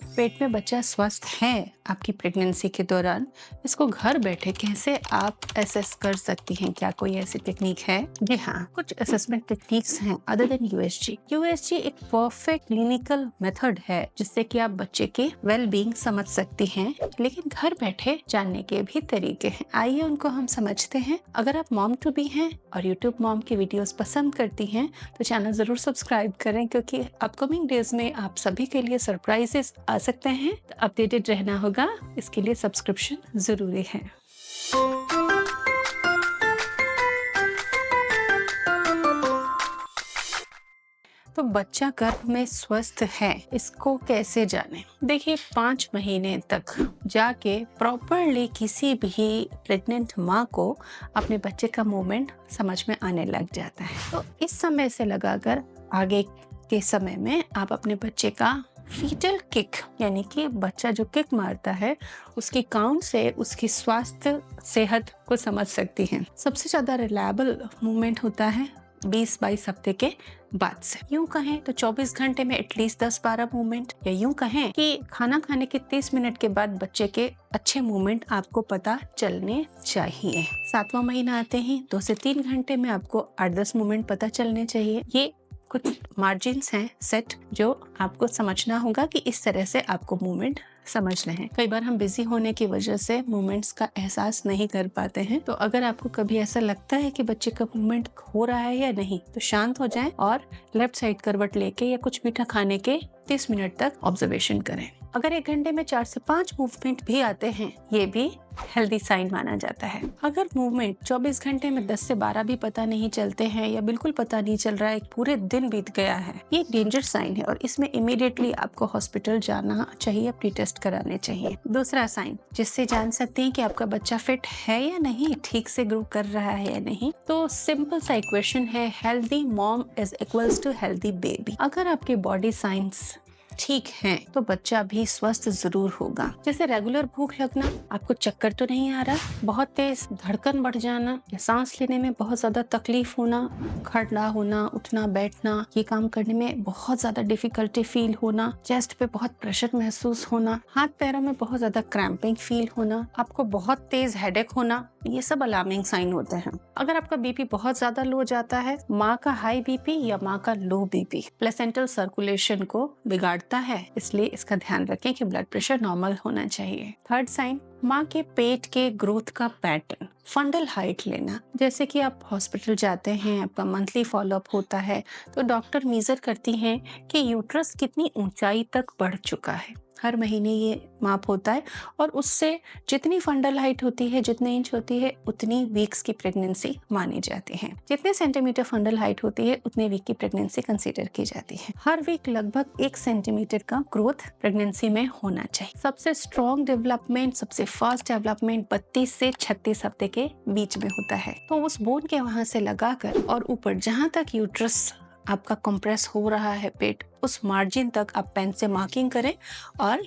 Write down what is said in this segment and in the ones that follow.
पेट में बच्चा स्वस्थ है आपकी प्रेगनेंसी के दौरान, इसको घर बैठे कैसे आप असेस कर सकती हैं? क्या कोई ऐसी टेक्निक है? जी हाँ, कुछ असेसमेंट टेक्निक्स हैं अदर देन यूएसजी। यूएसजी एक परफेक्ट क्लिनिकल मेथड है जिससे कि आप बच्चे के वेल बीइंग समझ सकती हैं, लेकिन घर बैठे जानने के भी तरीके हैं। आइए उनको हम समझते हैं। अगर आप मॉम टू बी हैं और यूट्यूब मॉम की वीडियोस पसंद करती हैं तो चैनल जरूर सब्सक्राइब करें, क्योंकि अपकमिंग डेज में आप सभी के लिए सरप्राइजेस आ सकते हैं। तो अपडेटेड रहना होगा, इसके लिए सब्सक्रिप्शन जरूरी है। तो बच्चा गर्भ में स्वस्थ है, इसको कैसे जाने? देखिए, 5 महीने तक जाके प्रॉपरली किसी भी प्रेग्नेंट माँ को अपने बच्चे का मूवमेंट समझ में आने लग जाता है। तो इस समय से लगाकर आगे के समय में आप अपने बच्चे का फीटल किक, यानी कि बच्चा जो किक मारता है, उसकी काउंट से उसकी स्वास्थ्य सेहत को समझ सकती हैं। सबसे ज्यादा रिलायबल मूवमेंट होता है 20-22 हफ्ते के बाद से। यूं कहें तो 24 घंटे में एटलीस्ट 10-12 मूवमेंट, या यूं कहें कि खाना खाने के 30 मिनट के बाद बच्चे के अच्छे मूवमेंट आपको पता चलने चाहिए। 7वां महीना आते ही 2 से 3 घंटे में आपको 8-10 मूवमेंट पता चलने चाहिए। ये कुछ मार्जिन्स हैं सेट, जो आपको समझना होगा कि इस तरह से आपको मूवमेंट समझने हैं। कई बार हम बिजी होने की वजह से मूवमेंट्स का एहसास नहीं कर पाते हैं। तो अगर आपको कभी ऐसा लगता है कि बच्चे का मूवमेंट हो रहा है या नहीं, तो शांत हो जाएं और लेफ्ट साइड करवट लेके या कुछ मीठा खाने के 30 मिनट तक ऑब्जर्वेशन करें। अगर 1 घंटे में 4 से 5 मूवमेंट भी आते हैं, ये भी हेल्दी साइन माना जाता है। अगर मूवमेंट 24 घंटे में 10 से 12 भी पता नहीं चलते हैं या बिल्कुल पता नहीं चल रहा है, पूरे दिन बीत गया है, ये डेंजर साइन है और इसमें इमीडिएटली आपको हॉस्पिटल जाना चाहिए, अपनी टेस्ट कराने चाहिए। दूसरा साइन जिससे जान सकते हैं कि आपका बच्चा फिट है या नहीं, ठीक से ग्रो कर रहा है या नहीं, तो सिंपल सा इक्वेशन है, healthy mom is equals to healthy baby. अगर आपके बॉडी साइंस ठीक है तो बच्चा भी स्वस्थ जरूर होगा। जैसे रेगुलर भूख लगना, आपको चक्कर तो नहीं आ रहा, बहुत तेज धड़कन बढ़ जाना, या सांस लेने में बहुत ज्यादा तकलीफ होना, खड़ा होना, उठना बैठना, ये काम करने में बहुत ज्यादा डिफिकल्टी फील होना, चेस्ट पे बहुत प्रेशर महसूस होना, हाथ पैरों में बहुत ज्यादा क्रैम्पिंग फील होना, आपको बहुत तेज हेडेक होना, ये सब अलार्मिंग साइन होते हैं। अगर आपका बीपी बहुत ज्यादा लो जाता है, माँ का हाई बीपी या माँ का लो बीपी प्लेसेंटल सर्कुलेशन को बिगाड़ता है, इसलिए इसका ध्यान रखें कि ब्लड प्रेशर नॉर्मल होना चाहिए। थर्ड साइन, माँ के पेट के ग्रोथ का पैटर्न, फंडल हाइट लेना। जैसे कि आप हॉस्पिटल जाते हैं, आपका मंथली फॉलोअप होता है, तो डॉक्टर मेजर करती हैं कि यूट्रस कितनी ऊंचाई तक बढ़ चुका है। हर महीने ये माप होता है और उससे जितनी फंडल हाइट होती है, जितने इंच होती है, उतनी वीक्स की प्रेगनेंसी मानी जाती है। जितने सेंटीमीटर फंडल हाइट होती है, उतने वीक की प्रेगनेंसी कंसीडर की जाती है। हर वीक लगभग 1 सेंटीमीटर का ग्रोथ प्रेगनेंसी में होना चाहिए। सबसे स्ट्रॉन्ग डेवलपमेंट, सबसे फास्ट डेवलपमेंट 32 से 36 हफ्ते के बीच में होता है। तो उस बोन के वहां से लगाकर और ऊपर जहां तक यूट्रस आपका कंप्रेस हो रहा है पेट, उस मार्जिन तक आप पेन से मार्किंग करें और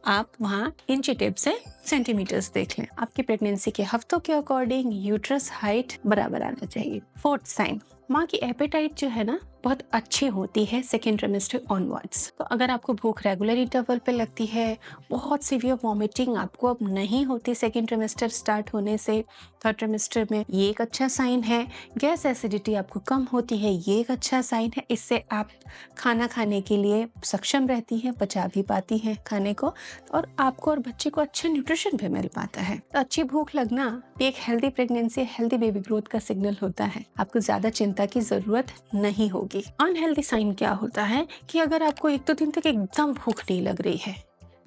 आप वहाँ इंची टेप से सेंटीमीटर्स देख लें। आपकी प्रेगनेंसी के हफ्तों के अकॉर्डिंग यूट्रस हाइट बराबर आना चाहिए। फोर्थ साइन, माँ की एपेटाइट जो है ना, बहुत अच्छी होती है सेकेंड ट्रिमेस्टर ऑनवर्ड्स। तो अगर आपको भूख रेगुलर इंटरवल पे लगती है, बहुत सीवियर वॉमिटिंग आपको अब नहीं होती सेकेंड ट्रिमेस्टर स्टार्ट होने से, थर्ड ट्रिमेस्टर में, ये एक अच्छा साइन है। गैस एसिडिटी आपको कम होती है, ये एक अच्छा साइन है। इससे आप खाना खाने के लिए सक्षम रहती हैं, पचा भी पाती हैं खाने को, और आपको और बच्चे को अच्छा न्यूट्रिशन भी मिल पाता है। तो अच्छी भूख लगना भी एक healthy pregnancy, healthy baby growth का सिग्नल होता है। आपको ज्यादा चिंता की जरूरत नहीं होगी। अनहेल्दी साइन क्या होता है कि अगर आपको 1-2 दिन तक एकदम भूख नहीं लग रही है,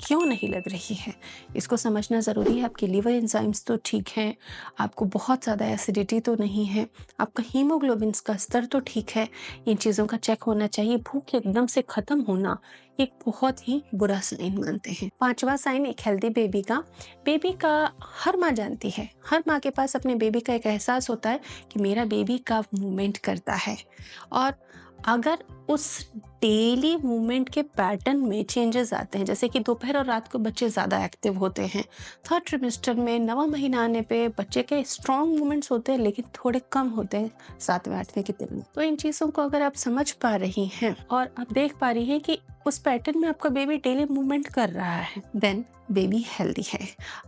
क्यों नहीं लग रही है, इसको समझना ज़रूरी है। आपके लीवर एंजाइम्स तो ठीक हैं, आपको बहुत ज़्यादा एसिडिटी तो नहीं है, आपका हीमोग्लोबिन का स्तर तो ठीक है, इन चीज़ों का चेक होना चाहिए। भूख एकदम से ख़त्म होना एक बहुत ही बुरा साइन मानते हैं। 5वां साइन एक हेल्दी बेबी का हर माँ जानती है, हर माँ के पास अपने बेबी का एक एहसास होता है कि मेरा बेबी का मूवमेंट करता है, और अगर उस डेली मूवमेंट के पैटर्न में चेंजेस आते हैं, जैसे कि दोपहर और रात को बच्चे ज़्यादा एक्टिव होते हैं। थर्ड ट्रिमेस्टर में 9वां महीना आने पे बच्चे के स्ट्रॉन्ग मूवमेंट्स होते हैं लेकिन थोड़े कम होते हैं 7वें 8वें के दिन में। तो इन चीज़ों को अगर आप समझ पा रही हैं और आप देख पा रही हैं कि उस पैटर्न में आपका बेबी डेली मूवमेंट कर रहा है, देन बेबी हेल्दी है।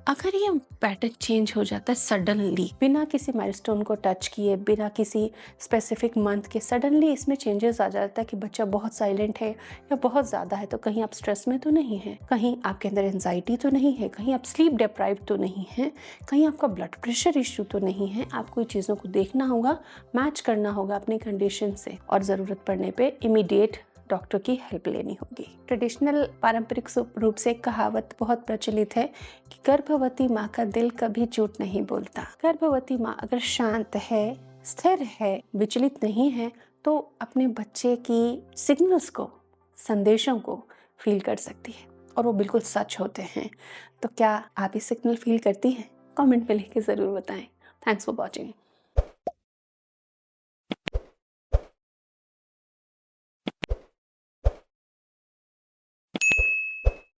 अगर ये पैटर्न चेंज हो जाता है सडनली, बिना किसी माइलस्टोन को टच किए, बिना किसी स्पेसिफिक मंथ के, सडनली इसमें चेंजेस आ जाता है कि बच्चा बहुत साइलेंट है या बहुत ज़्यादा है, तो कहीं आप स्ट्रेस में तो नहीं है, कहीं आपके अंदर एंजाइटी तो नहीं है, कहीं आप स्लीप डिप्राइव तो नहीं है, कहीं आपका ब्लड प्रेशर इश्यू तो नहीं है। आपको इन चीज़ों को देखना होगा, मैच करना होगा अपनी कंडीशन से, और ज़रूरत पड़ने पर इमीडिएट डॉक्टर की हेल्प लेनी होगी। ट्रेडिशनल पारंपरिक रूप से एक कहावत बहुत प्रचलित है कि गर्भवती माँ का दिल कभी झूठ नहीं बोलता। गर्भवती माँ अगर शांत है, स्थिर है, विचलित नहीं है, तो अपने बच्चे की सिग्नल्स को, संदेशों को फील कर सकती है, और वो बिल्कुल सच होते हैं। तो क्या आप ये सिग्नल फील करती हैं? कमेंट में लिख के ज़रूर बताएं। Thanks for watching.